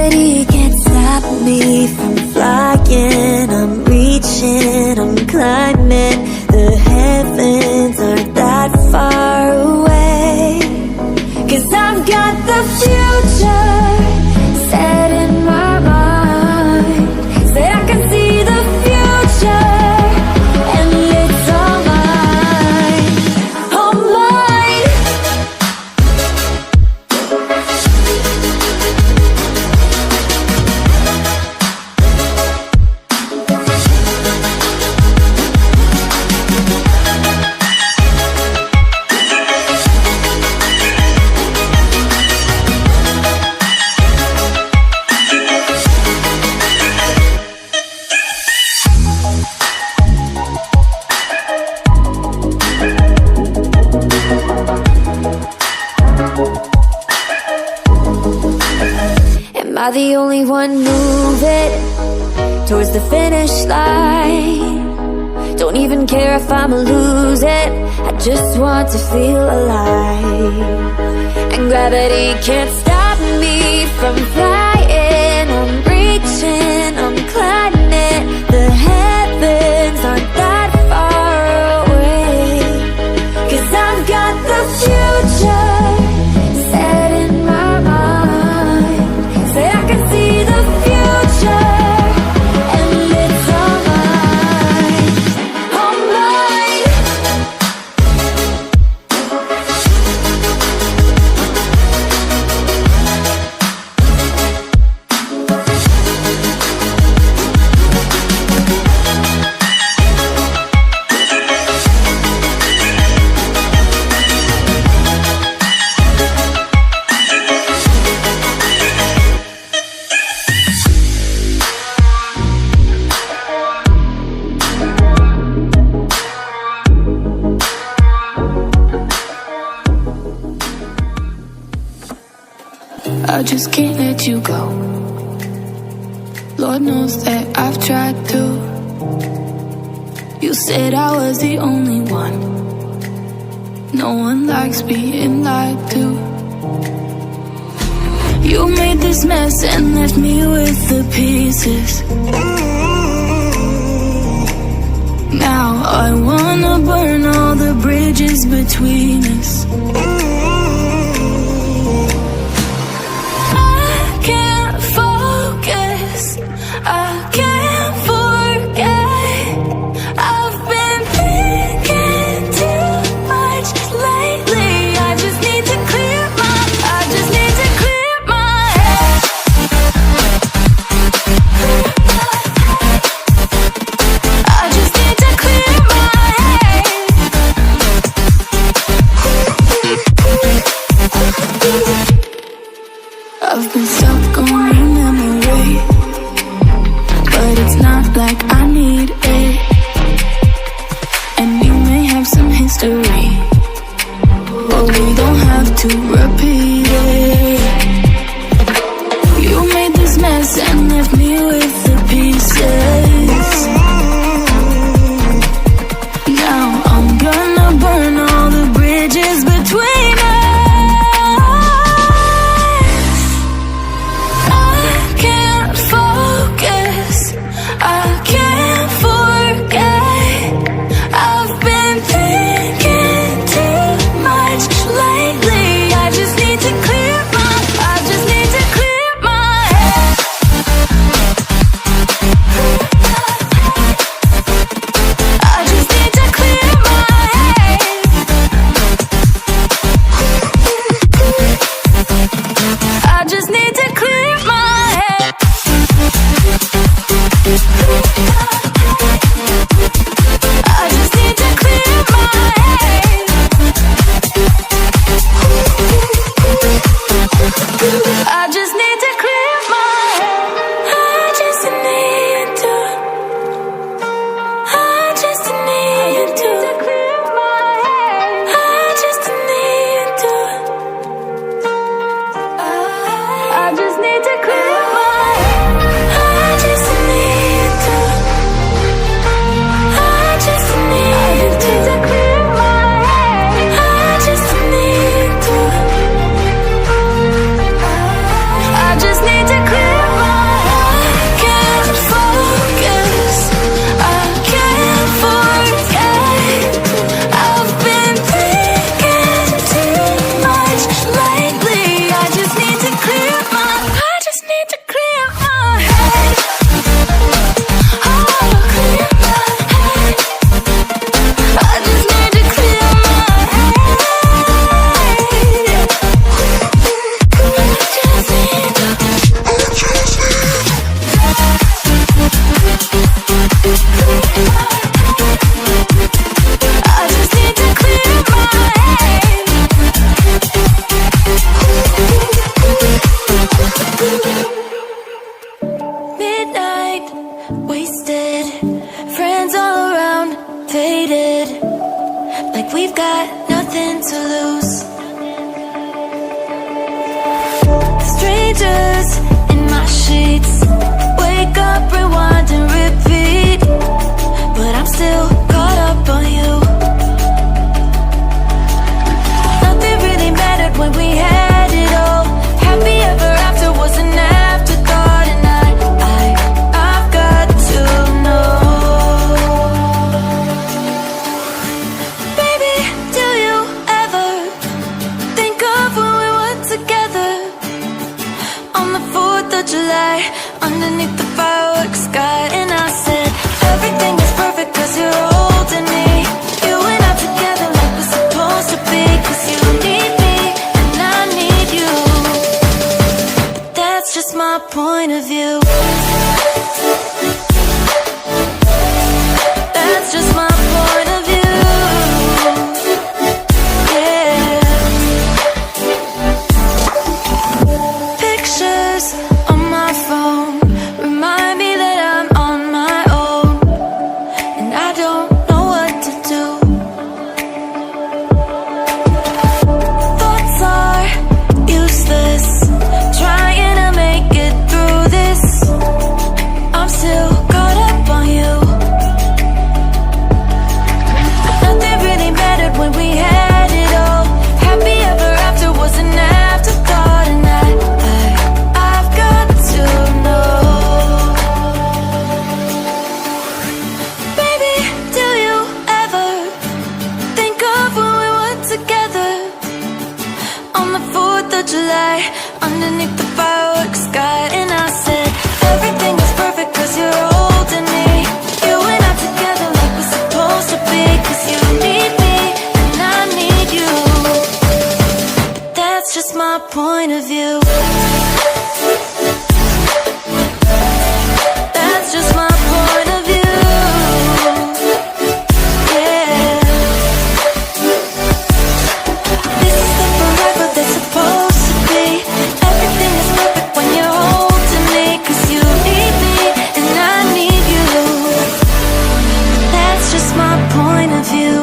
gravity can't stop me from flying. I'm reaching, I'm climbing. The heavens aren't that far away. 'Cause I've got the future set in my mind. Said I can see the future, and it's all mine, all mine. Am I the only one moving towards the finish line? Don't even care if I'ma lose it, I just want to feel alive. And gravity can't stop me from flying. I'm reaching, I'm climbing. The heavens aren't that far away. 'Cause I've got the future set in my mind. Say I can see the future, and it's all mine, all mine. I just can't let you go. Lord knows that I've tried to. You said I was the only one. No one likes being lied to. You made this mess and left me with the pieces. Now I wanna burn all the bridges between us. I can't forget. I've been thinking too much lately. I just need to clear my head. I just need to clear my head. underneath the fireworks sky. And I said, everything is perfect cause you're holding me. You and I together like we're supposed to be. Cause you need me and I need you. But that's just my point of view. That's just my point of view. Yeah. Pictures on my phone remind me that I'm on my own, and I don't know what to do. Thoughts are useless, trying to make it through this. I'm still caught up on you. Nothing really mattered when we had it all. Happy ever after was an afterthought. And I've got to know, baby, do you ever think of when we were together on the 4th of July, underneath the fireworks sky? And I said, everything is perfect cause you're holding me. You and I together like we're supposed to be. Cause you need me and I need you. But that's just my point of view. That's just my point of view. Yeah. This is the forever that's supposed to be. Everything is perfect when you're holding me. Cause you need me and I need you. That's just my point of view.